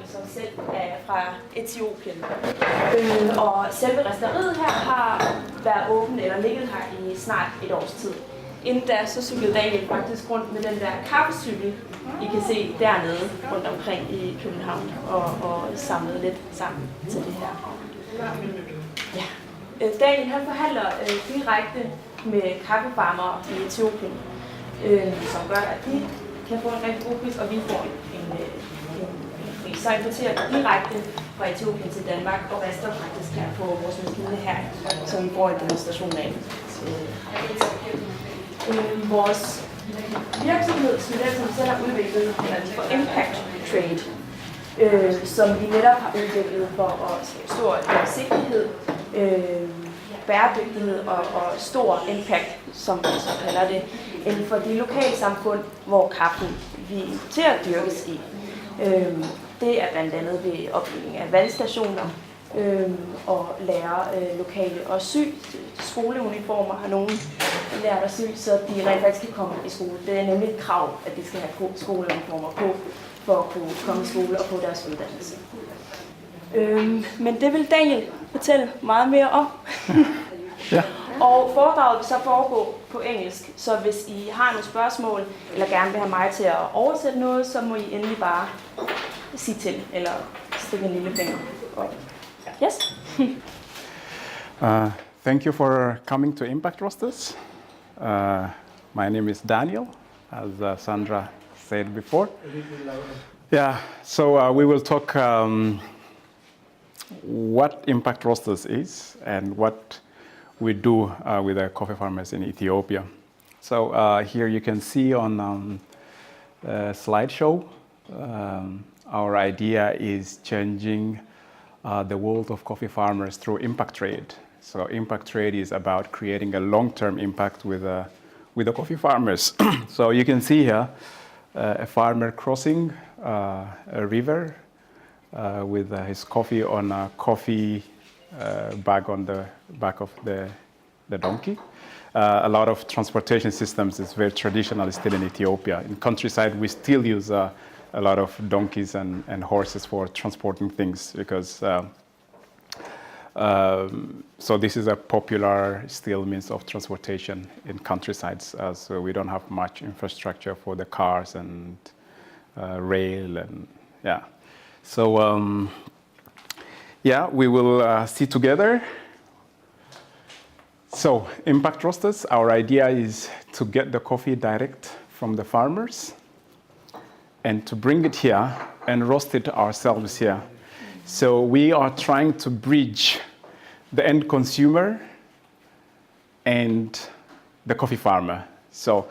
som selv er fra Etiopien. Og selve restaureriet her har været åbent eller ligget her i snart et års tid. Inden da så cyklede Daniel faktisk rundt med den der kaffecykel, I kan se dernede rundt omkring i København og samlede lidt sammen til det her. Ja. Daniel han forhandler direkte med kaffefarmere i Etiopien, som gør, at de kan få en rigtig god pris, og vi får en pris. Så importerer vi direkte fra Etiopien til Danmark og rester faktisk her på vores maskine her, som vi får en demonstration af. Vores virksomhed, som vi selv har udviklet, for Impact Trade, som vi netop har udviklet for at skabe stor gennemsigtighed, bæredygtighed og stor impact, som vi så kalder det, inden for de lokale samfund, hvor kaffen vi importerer dyrkes i. Det er blandt andet ved opbygning af vandstationer og lære lokale og sy. Skoleuniformer har nogen lært at sy, så de rent faktisk kan komme i skole. Det er nemlig et krav, at de skal have skoleuniformer på, for at kunne komme i skole og få deres uddannelse. Men det vil Daniel fortælle meget mere om. Ja. Og foredraget vil så foregå på engelsk, så hvis I har nogle spørgsmål, eller gerne vil have mig til at oversætte noget, så må I endelig bare sige til, eller stikke en lille finger op. Yes? Thank you for coming to Impact Roasters. My name is Daniel, as Sandra said before. Yeah, so we will talk what Impact Roasters is and what we do with the coffee farmers in Ethiopia. So here you can see on a slideshow, our idea is changing the world of coffee farmers through impact trade. So impact trade is about creating a long-term impact with the coffee farmers. So you can see here a farmer crossing a river with his coffee on a coffee bag on the back of the donkey. A lot of transportation systems is very traditional still in Ethiopia. In countryside, we still use a lot of donkeys and horses for transporting things because so this is a popular still means of transportation in countrysides. So we don't have much infrastructure for the cars and rail and yeah. So yeah, we will see together. So Impact Roasters, our idea is to get the coffee direct from the farmers and to bring it here and roast it ourselves here. So we are trying to bridge the end consumer and the coffee farmer. So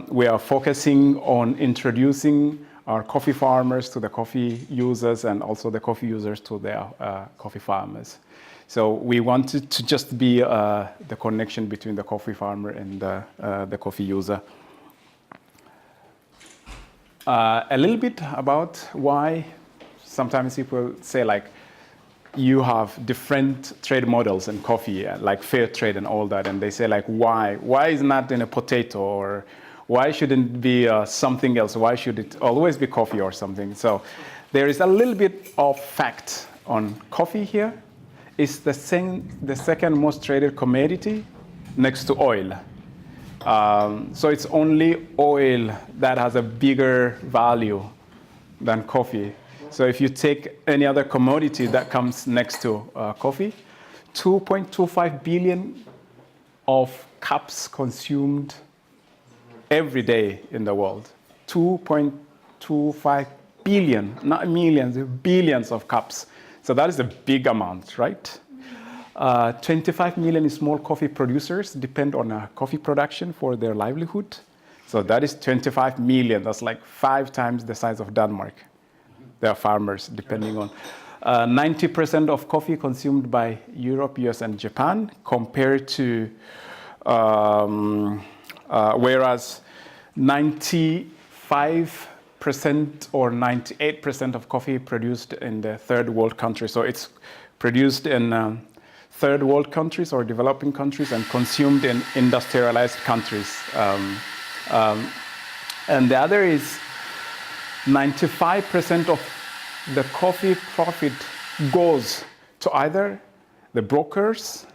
we are focusing on introducing our coffee farmers to the coffee users and also the coffee users to their coffee farmers. So we wanted to just be the connection between the coffee farmer and the coffee user. A little bit about why sometimes people say like you have different trade models in coffee, like fair trade and all that, and they say like why is not in a potato, or why shouldn't it be something else? Why should it always be coffee or something? So there is a little bit of fact on coffee here. It's the second most traded commodity next to oil. So it's only oil that has a bigger value than coffee. So if you take any other commodity that comes next to coffee, 2.25 billion of cups consumed every day in the world. 2.25 billion, not millions, billions of cups. So that is a big amount, right? 25 million small coffee producers depend on coffee production for their livelihood. So that is 25 million. That's like 5 times the size of Denmark. They are farmers, depending on 90% of coffee consumed by Europe, US, and Japan, compared to whereas 95% or 98% of coffee produced in the third world countries. So it's produced in third world countries or developing countries and consumed in industrialized countries. And the other is 95% of the coffee profit goes to either the brokers,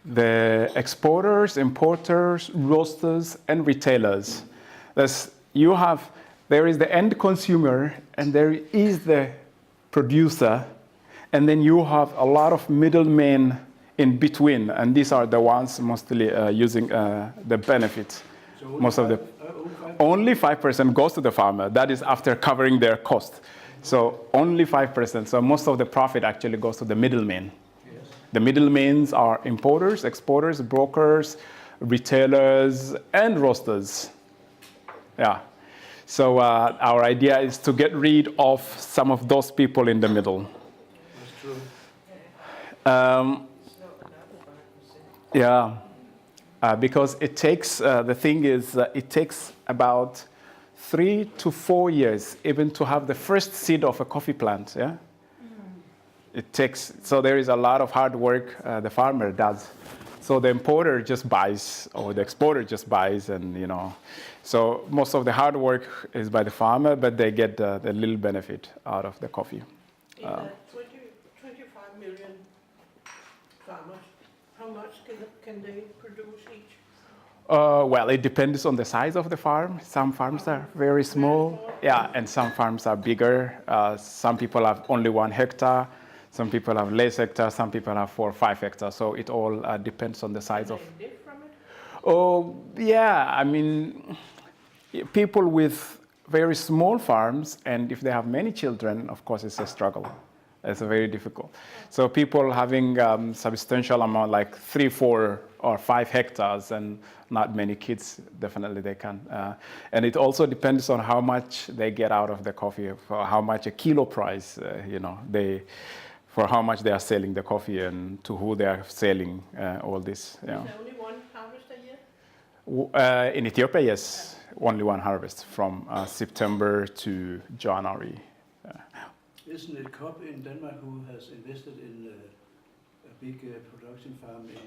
the exporters, importers, roasters, and retailers. There is the end consumer, and there is the producer, and then you have a lot of middlemen in between, and these are the ones mostly using the benefits. So Only 5% goes to the farmer. That is after covering their cost. So only 5%. So most of the profit actually goes to the middlemen. Yes. The middlemen are importers, exporters, brokers, retailers, and roasters. Yeah. So our idea is to get rid of some of those people in the middle. That's true. Yeah. Because it takes, the thing is, it takes about 3 to 4 years even to have the first seed of a coffee plant. Yeah. It takes, so there is a lot of hard work the farmer does. So the importer just buys, or the exporter just buys, and so most of the hard work is by the farmer, but they get the little benefit out of the coffee. In 25 million farmers, how much can they produce each? Well, it depends on the size of the farm. Some farms are very small, yeah, and some farms are bigger. Some people have only 1 hectare. Some people have less hectares. Some people have 4 or 5 hectares. So it all depends on the size of. Can they live from it? Oh, yeah. I mean, people with very small farms, and if they have many children, of course, it's a struggle. It's very difficult. So people having substantial amount, like 3, 4, or 5 hectares, and not many kids, definitely they can. And it also depends on how much they get out of the coffee, for how much a kilo price, for how much they are selling the coffee and to who they are selling all this. Is there only one harvest a year? In Ethiopia, yes, only 1 harvest from September to January. Isn't it COP in Denmark who has invested in a big production farm in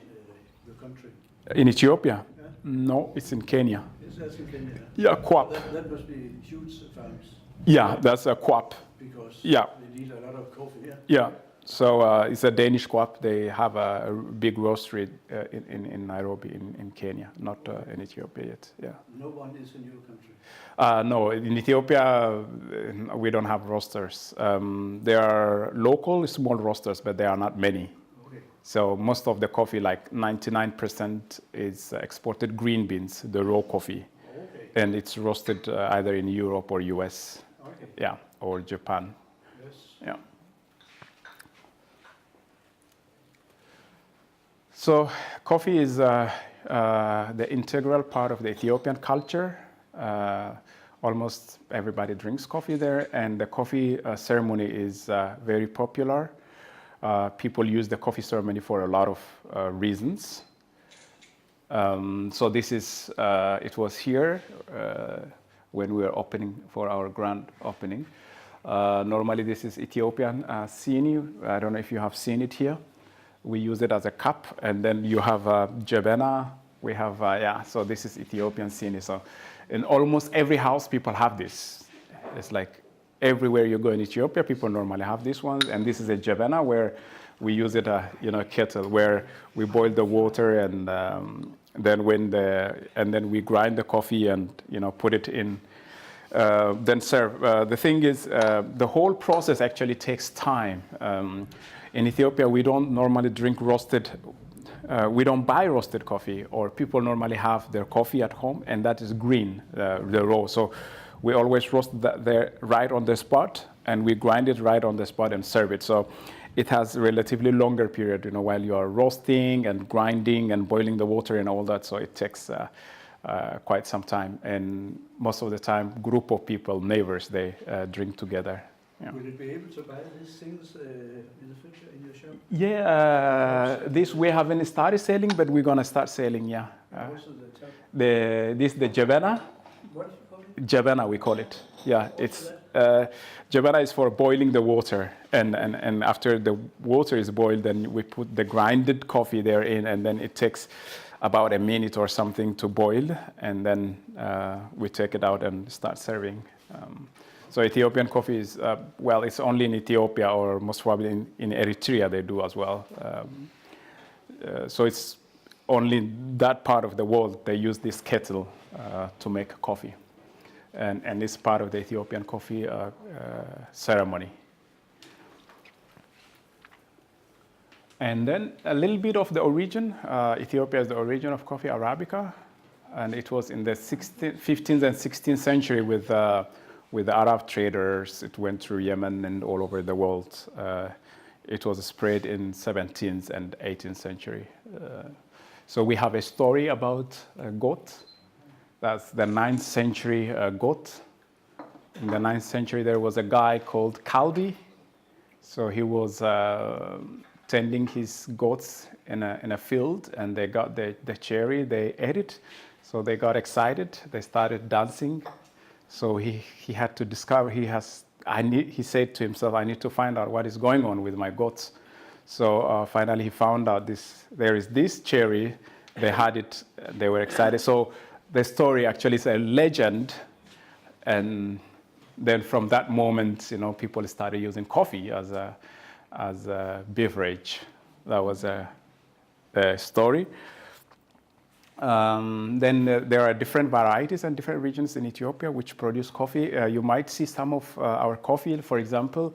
your country? In Ethiopia? Yeah. No, it's in Kenya. That's in Kenya. Yeah, Kwap. That must be huge farms Yeah, that's a Kwap. because Yeah. they need a lot of coffee. Yeah. Yeah. So it's a Danish Kwap. They have a big roastery in Nairobi, in Kenya, not in Ethiopia yet. Yeah. No one is in your country. No, in Ethiopia, we don't have roasters. There are local small roasters, but there are not many. Okay. So most of the coffee, like 99%, is exported green beans, the raw coffee. Okay. And it's roasted either in Europe or US, Okay. yeah, or Japan. Yes. Yeah. So coffee is the integral part of the Ethiopian culture. Almost everybody drinks coffee there, and the coffee ceremony is very popular. People use the coffee ceremony for a lot of reasons. So this is, it was here when we were opening for our grand opening. Normally this is Ethiopian sini. I don't know if you have seen it here. We use it as a cup, and then you have jebena. We have, so this is Ethiopian sini. So in almost every house, people have this. It's like everywhere you go in Ethiopia, people normally have this one. And this is a jebena where we use it, a kettle where we boil the water, and then we grind the coffee and put it in, then serve. The thing is, the whole process actually takes time. In Ethiopia, we don't normally drink roasted. We don't buy roasted coffee, or people normally have their coffee at home, and that is green, the raw. So we always roast that there right on the spot, and we grind it right on the spot and serve it. So it has a relatively longer period, while you are roasting and grinding and boiling the water and all that. So it takes quite some time, and most of the time, group of people, neighbors, they drink together. Yeah. Will you be able to buy these things in the future in your shop? Yeah, this we haven't started selling, but we're gonna start selling. Yeah. Also the top. This the jebena. What do you call it? Jebena we call it. Yeah, it's jebena is for boiling the water, and after the water is boiled, then we put the grinded coffee there in, and then it takes about a minute or something to boil, and then we take it out and start serving. So Ethiopian coffee is, well, it's only in Ethiopia or most probably in Eritrea they do as well. So it's only in that part of the world they use this kettle to make coffee. And it's part of the Ethiopian coffee ceremony. And then a little bit of the origin. Ethiopia is the origin of coffee Arabica. And it was in the 15th and 16th century with the Arab traders. It went through Yemen and all over the world. It was spread in 17th and 18th century. So we have a story about a goat. That's the 9th century goat. In the 9th century, there was a guy called Kaldi. So he was tending his goats in a field, and they got the cherry, they ate it. So they got excited, they started dancing. So he had to discover, he said to himself, I need to find out what is going on with my goats. So finally he found out there is this cherry, they had it, they were excited. So the story actually is a legend, and then from that moment, people started using coffee as a beverage. That was a story. Then there are different varieties and different regions in Ethiopia which produce coffee. You might see some of our coffee, for example,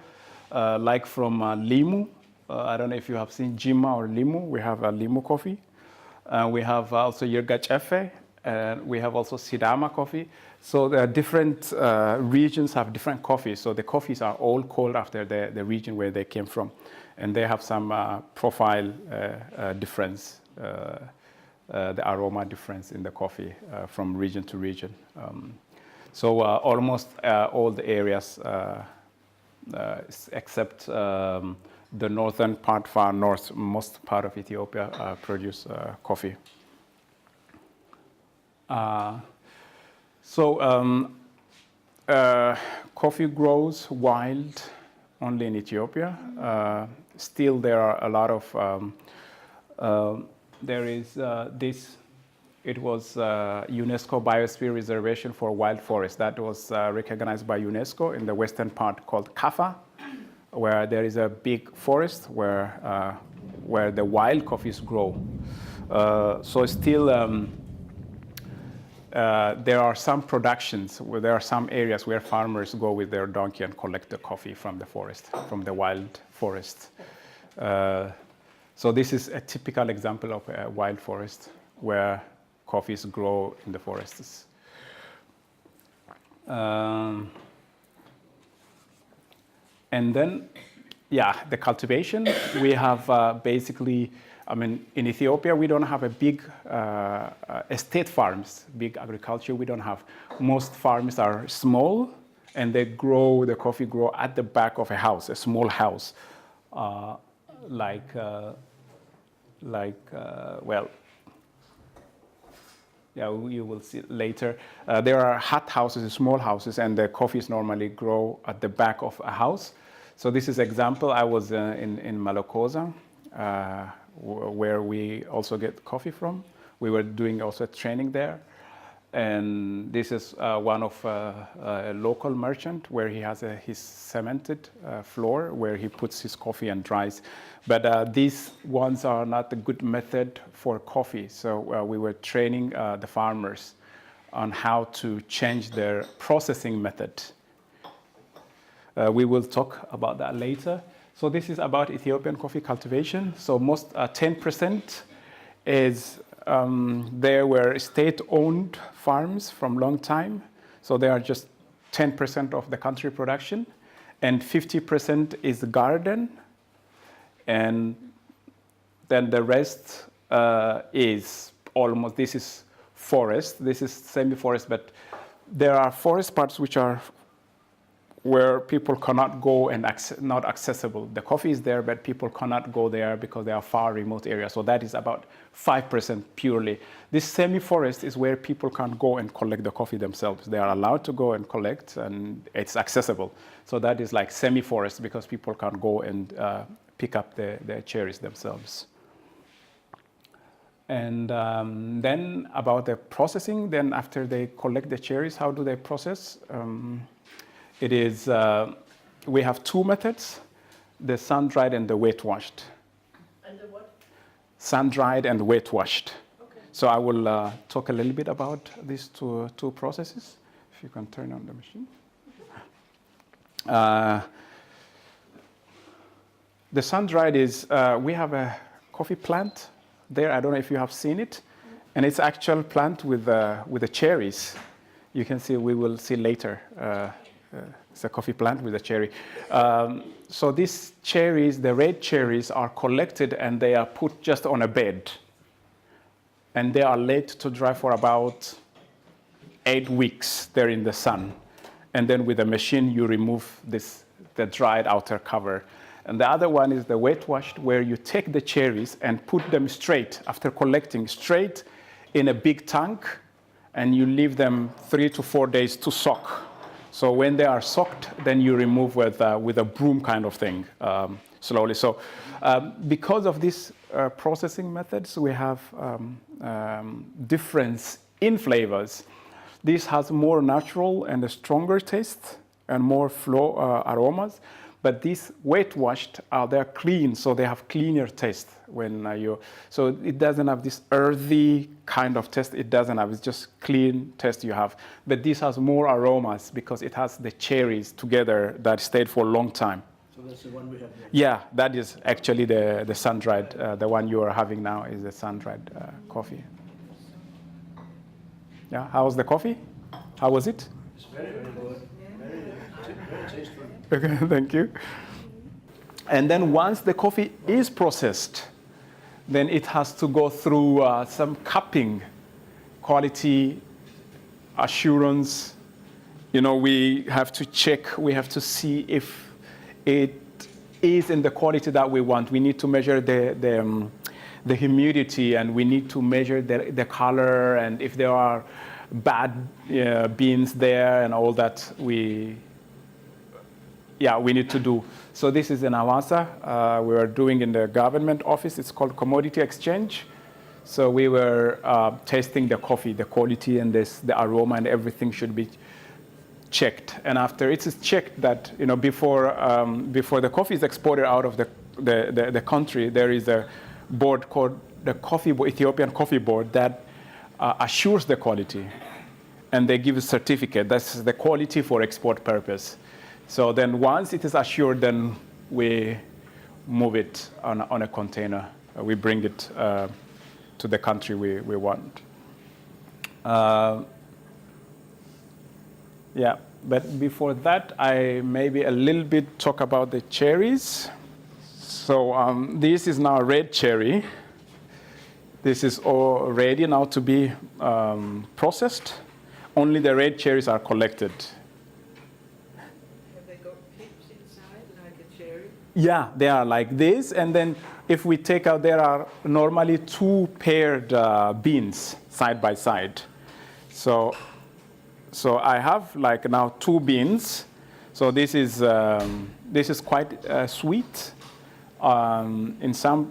like from Limu. I don't know if you have seen Jima or Limu. We have Limu coffee. We have also Yirga Chefe. We have also Sidama coffee. So there are different regions have different coffees. So the coffees are all called after the region where they came from. And they have some profile difference, the aroma difference in the coffee from region to region. So almost all the areas except the northern part, far north, most part of Ethiopia produce coffee. Coffee grows wild only in Ethiopia. Still, there are a lot of, there is this, it was UNESCO Biosphere Reservation for Wild Forest. That was recognized by UNESCO in the western part called Kaffa, where there is a big forest where the wild coffees grow. So still, there are some productions where there are some areas where farmers go with their donkey and collect the coffee from the forest, from the wild forest. So this is a typical example of a wild forest where coffees grow in the forests. And then, the cultivation. We have basically, in Ethiopia, we don't have a big estate farms, big agriculture. We don't have. Most farms are small, and they grow, the coffee grow at the back of a house, a small house, you will see later. There are hut houses, small houses, and the coffees normally grow at the back of a house. So this is example. I was in Malokoza, where we also get coffee from. We were doing also training there. And this is one of a local merchant where he has his cemented floor where he puts his coffee and dries. But these ones are not a good method for coffee. So we were training the farmers on how to change their processing method. We will talk about that later. So this is about Ethiopian coffee cultivation. So most 10% is there were state-owned farms from long time. So they are just 10% of the country production, and 50% is garden, and then the rest is almost, this is forest, this is semi-forest, but there are forest parts which are where people cannot go and not accessible. The coffee is there, but people cannot go there because they are far remote areas. So that is about 5% purely. This semi-forest is where people can go and collect the coffee themselves. They are allowed to go and collect, and it's accessible. So that is like semi-forest because people can go and pick up the cherries themselves. And then about the processing, then after they collect the cherries, how do they process? It is, we have two methods, the sun-dried and the wet-washed. And the what? Sun-dried and wet-washed. Okay. So I will talk a little bit about these two processes. If you can turn on the machine. The sun-dried is, we have a coffee plant there. I don't know if you have seen it. And it's actual plant with the cherries. You can see, we will see later. It's a coffee plant with a cherry. So these cherries, the red cherries, are collected and they are put just on a bed. And they are laid to dry for about 8 weeks. They're in the sun. And then with a machine, you remove the dried outer cover. And the other one is the wet washed, where you take the cherries and put them straight, after collecting, straight in a big tank, and you leave them 3 to 4 days to soak. So when they are soaked, then you remove with a broom kind of thing, slowly. So because of these processing methods, we have difference in flavors. This has more natural and a stronger taste and more aromas. But these wet washed, they're clean, so they have cleaner taste so it doesn't have this earthy kind of taste. It doesn't have, it's just clean taste you have. But this has more aromas because it has the cherries together that stayed for a long time. So that's the one we have here. Yeah, that is actually the sun-dried. The one you are having now is the sun-dried coffee. Yeah, how was the coffee? How was it? It's very, very good. Very tasteful. Okay, thank you. And then once the coffee is processed, then it has to go through some cupping, quality assurance. You know, we have to check, we have to see if it is in the quality that we want. We need to measure the humidity, and we need to measure the color, and if there are bad beans there and all that we need to do. So this is an Avasa we were doing in the government office. It's called Commodity Exchange. So we were tasting the coffee, the quality and the aroma and everything should be checked. And after it is checked that, you know, before the coffee is exported out of the country, there is a board called the Ethiopian Coffee Board that assures the quality. And they give a certificate. That's the quality for export purpose. So then once it is assured, then we move it on a container. We bring it to the country we want. Yeah, but before that, I maybe a little bit talk about the cherries. So this is now red cherry. This is all ready now to be processed. Only the red cherries are collected. Yeah, they are like this, and then if we take out, there are normally 2 paired beans side by side. So I have like now 2 beans. So this is quite sweet. In some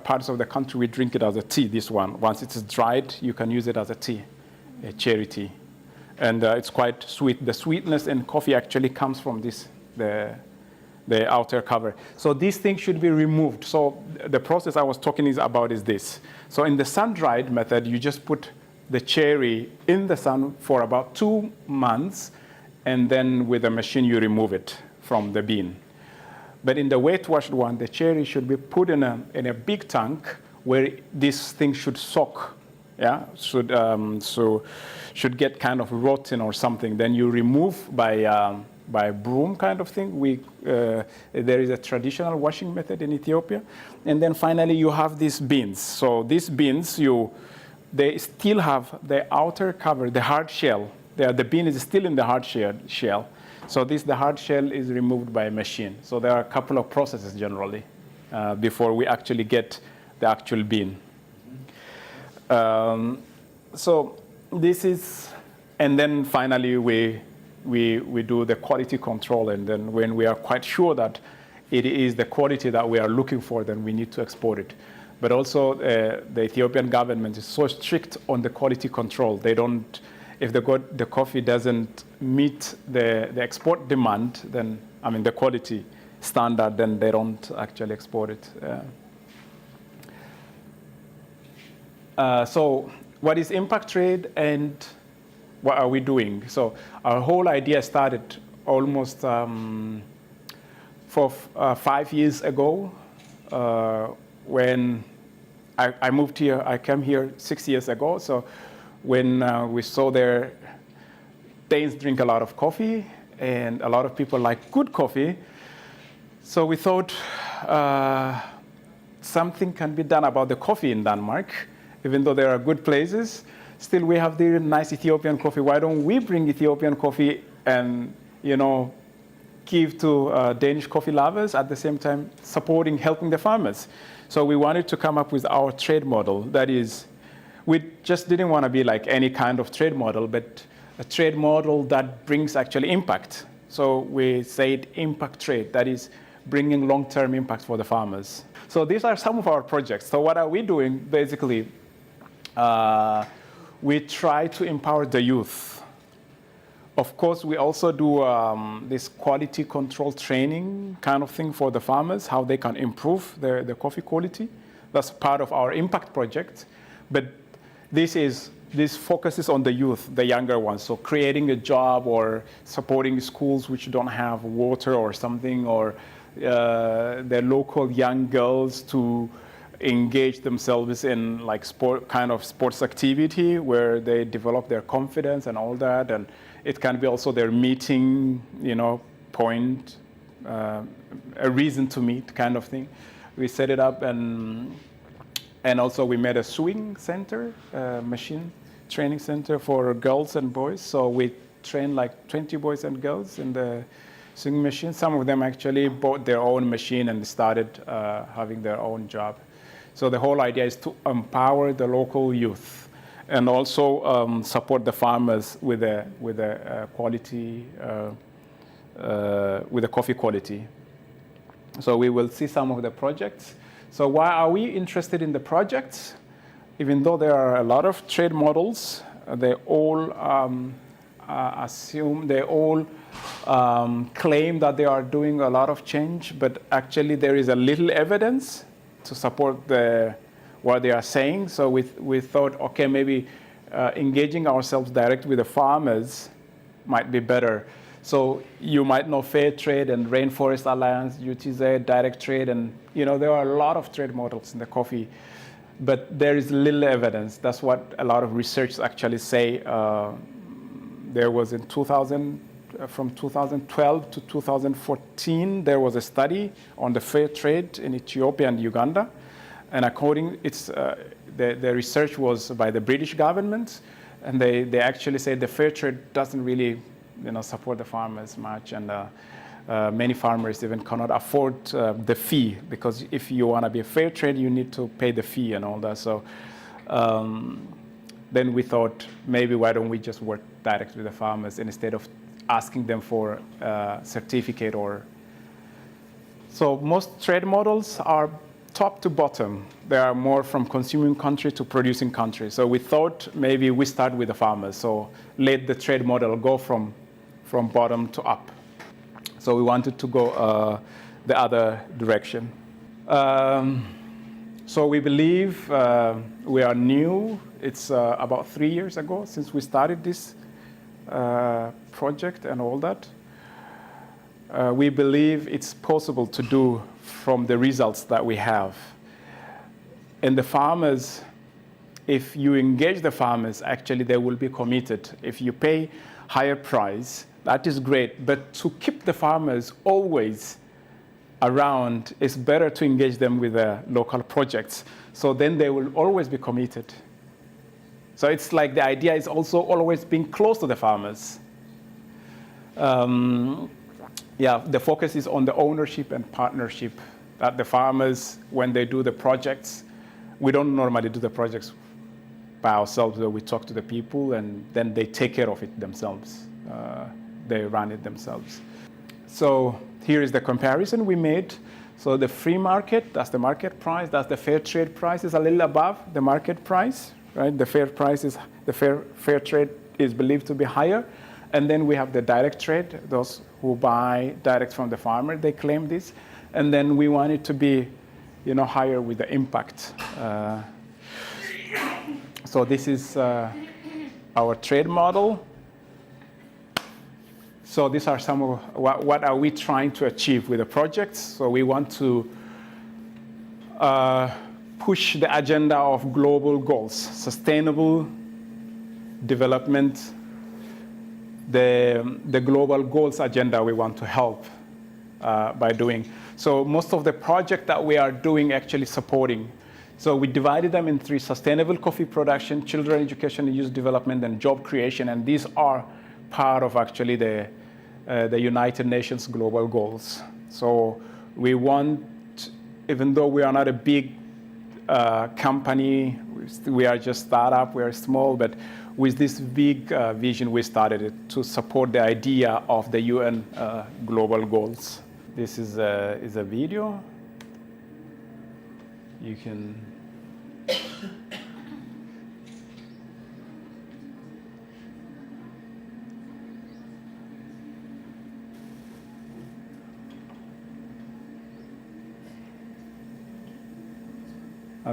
parts of the country, we drink it as a tea. This one, once it is dried, you can use it as a tea, a cherry tea, and it's quite sweet. The sweetness in coffee actually comes from this the outer cover. So these things should be removed. So the process I was talking about is this. So in the sun-dried method, you just put the cherry in the sun for about 2 months, and then with a machine you remove it from the bean. But in the wet-washed one, the cherry should be put in a big tank where this thing should soak. Yeah, should get kind of rotten or something. Then you remove by broom kind of thing. There is a traditional washing method in Ethiopia. And then finally you have these beans. So these beans, they still have the outer cover, the hard shell. The bean is still in the hard shell. So the hard shell is removed by a machine. So there are a couple of processes generally before we actually get the actual bean. So this is, and then finally we do the quality control, and then when we are quite sure that it is the quality that we are looking for, then we need to export it. But also the Ethiopian government is so strict on the quality control. They don't if the coffee doesn't meet the export demand, then, I mean, the quality standard, then they don't actually export it. So what is impact trade and what are we doing? So our whole idea started almost 5 years ago when I moved here. I came here 6 years ago. So when we saw Danes drink a lot of coffee and a lot of people like good coffee, so we thought something can be done about the coffee in Denmark. Even though there are good places, still we have the nice Ethiopian coffee. Why don't we bring Ethiopian coffee and, give to Danish coffee lovers, at the same time helping the farmers? So we wanted to come up with our trade model. That is, we just didn't want to be like any kind of trade model, but a trade model that brings actually impact. So we said impact trade, that is bringing long-term impact for the farmers. So these are some of our projects. So what are we doing? Basically, we try to empower the youth. Of course, we also do this quality control training kind of thing for the farmers, how they can improve the coffee quality. That's part of our impact project. But this focuses on the youth, the younger ones. So creating a job or supporting schools which don't have water or something, or the local young girls to engage themselves in like sports activity where they develop their confidence and all that. And it can be also their meeting, point, a reason to meet kind of thing. We set it up, and also we made a sewing center, machine training center for girls and boys. So we train like 20 boys and girls in the sewing machine. Some of them actually bought their own machine and started having their own job. So the whole idea is to empower the local youth and also support the farmers with the quality, with the coffee quality. So we will see some of the projects. So why are we interested in the projects? Even though there are a lot of trade models, they all claim that they are doing a lot of change, but actually there is a little evidence to support what they are saying. So we thought, okay, maybe engaging ourselves direct with the farmers might be better. So you might know Fair Trade and Rainforest Alliance, UTZ, Direct Trade, and there are a lot of trade models in the coffee, but there is little evidence. That's what a lot of research actually say. There was from 2012 to 2014, there was a study on the fair trade in Ethiopia and Uganda. And the research was by the British government, and they actually said the fair trade doesn't really support the farmers much, and many farmers even cannot afford the fee, because if you want to be a fair trade, you need to pay the fee and all that. So then we thought, maybe why don't we just work direct with the farmers instead of asking them for a certificate or. So most trade models are top to bottom. They are more from consuming country to producing country. So we thought maybe we start with the farmers. So let the trade model go from bottom to up. So we wanted to go the other direction. So we believe we are new. It's about 3 years ago since we started this project and all that. We believe it's possible to do from the results that we have. And the farmers, if you engage the farmers, actually they will be committed. If you pay higher price, that is great. But to keep the farmers always around, it's better to engage them with the local projects. So then they will always be committed. So it's like the idea is also always being close to the farmers. The focus is on the ownership and partnership. That the farmers, when they do the projects, we don't normally do the projects by ourselves. We talk to the people, and then they take care of it themselves. They run it themselves. So here is the comparison we made. So the free market, that's the market price. That's the fair trade price is a little above the market price, right? The fair price is the fair trade is believed to be higher. And then we have the direct trade, those who buy direct from the farmer, they claim this. And then we want it to be, higher with the impact. So this is our trade model. So these are some of what are we trying to achieve with the projects. So we want to push the agenda of global goals, sustainable development, the global goals agenda we want to help by doing. So most of the project that we are doing actually supporting. So we divided them in 3: sustainable coffee production, children education and youth development, and job creation. And these are part of actually the United Nations global goals. So we want, even though we are not a big company, we are just startup, we are small, but with this big vision, we started it to support the idea of the UN global goals. This is a video. You can.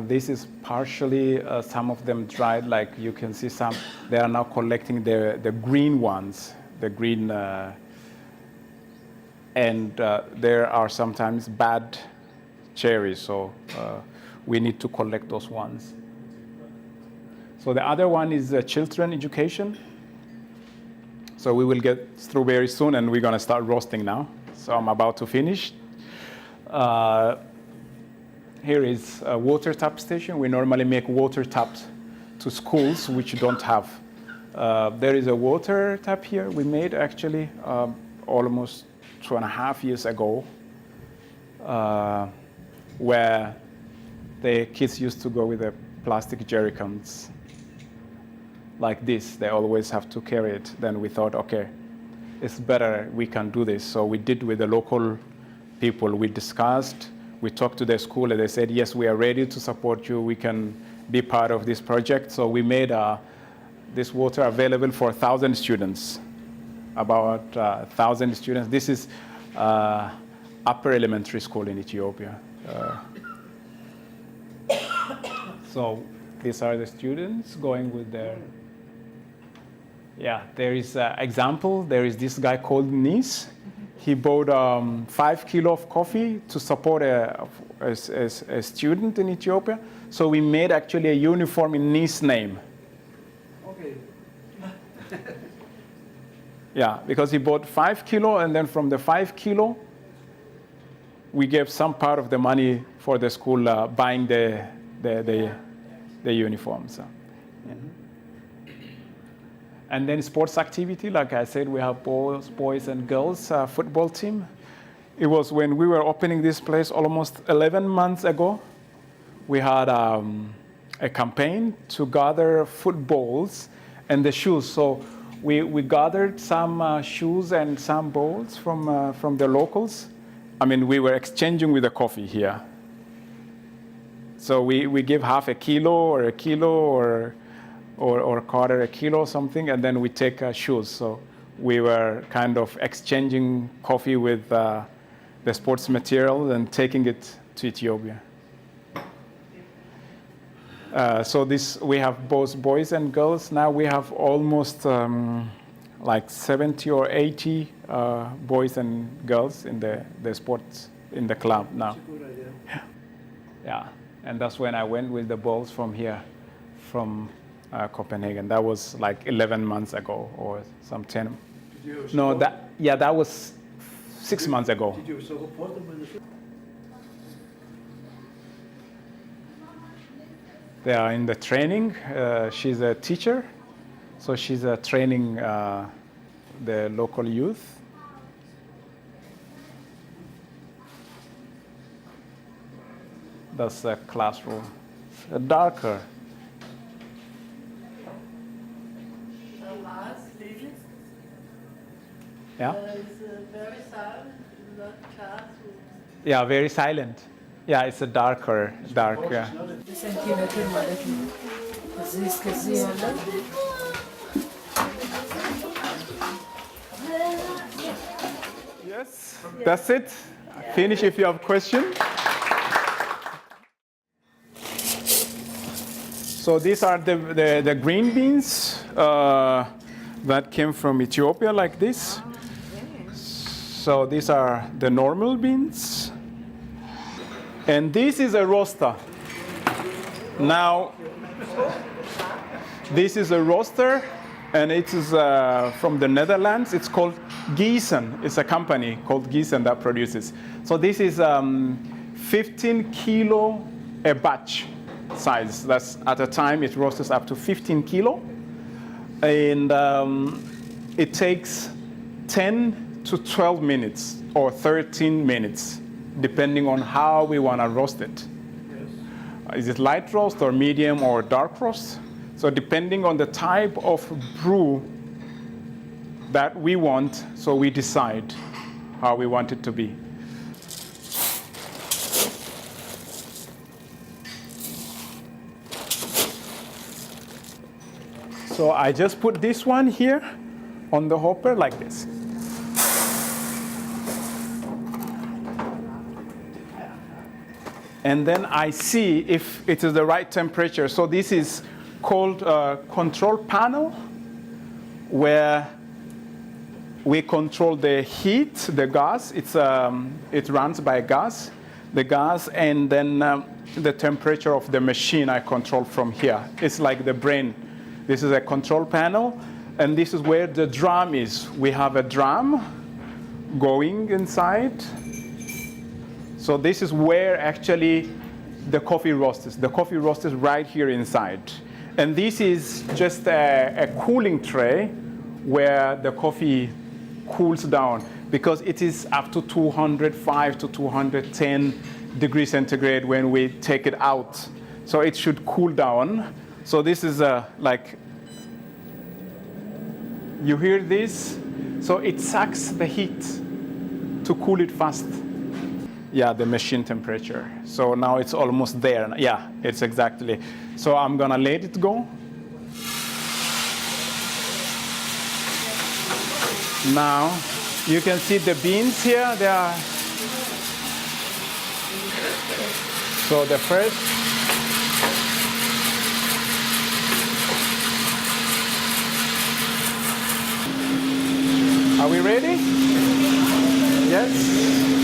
This is partially, some of them dried, like you can see some, they are now collecting the green ones, the green, and there are sometimes bad cherries, so we need to collect those ones. So the other one is children education. So we will get strawberry soon, and we're gonna start roasting now. So I'm about to finish. Here is a water tap station. We normally make water taps to schools which don't have. There is a water tap here we made actually almost 2.5 years ago, where the kids used to go with the plastic jerry cans like this. They always have to carry it. Then we thought, okay, it's better we can do this. So we did with the local people. We discussed. We talked to the school, and they said, yes, we are ready to support you. We can be part of this project. So we made this water available for 1,000 students, about 1,000 students. This is upper elementary school in Ethiopia. So these are the students going with their, there is an example. There is this guy called Nis. He bought 5 kilos of coffee to support a student in Ethiopia. So we made actually a uniform in Nis' name. Okay. Because he bought 5 kilos, and then from the 5 kilo, we gave some part of the money for the school buying the uniforms. And then sports activity, like I said, we have boys and girls football team. It was when we were opening this place almost 11 months ago. We had a campaign to gather footballs and the shoes. So we gathered some shoes and some balls from the locals. I mean, we were exchanging with the coffee here. So we give half a kilo or a kilo or quarter a kilo or something, and then we take shoes. So we were kind of exchanging coffee with the sports material and taking it to Ethiopia. So we have both boys and girls. Now we have almost like 70 or 80 boys and girls in the sports, in the club now. That's a good idea. Yeah, and that's when I went with the balls from here, from Copenhagen. That was like 11 months ago or some 10. Did you No, support- that was 6 months ago. Did you support them with the They are in the training. She's a teacher, so she's training the local youth. That's a classroom. Darker. Yeah? It's very silent, not classroom. Yeah, very silent. Yeah, it's a dark. Yeah. Sen kıymetini var. Aziz kızı yerler. Yes, that's it. Finish if you have questions. So these are the green beans that came from Ethiopia like this. So these are the normal beans. And this is a roaster. Now, this is a roaster, and it is from the Netherlands. It's called Gießen. It's a company called Gießen that produces. So this is 15 kilo a batch size. That's at a time it roasts up to 15 kilo. And it takes 10 to 12 minutes or 13 minutes, depending on how we want to roast it. Is it light roast or medium or dark roast? So depending on the type of brew that we want, so we decide how we want it to be. So I just put this one here on the hopper like this. And then I see if it is the right temperature. So this is called a control panel, where we control the heat, the gas. It runs by gas, the gas, and then the temperature of the machine I control from here. It's like the brain. This is a control panel, and this is where the drum is. We have a drum going inside. So this is where actually the coffee roast is. The coffee roast is right here inside. And this is just a cooling tray where the coffee cools down, because it is up to 205 to 210 degrees centigrade when we take it out. So it should cool down. So this is like, you hear this? So it sucks the heat to cool it fast. Yeah, the machine temperature. So now it's almost there. Yeah, it's exactly. So I'm gonna let it go. Now you can see the beans here. They are. So the first. Are we ready? Yes.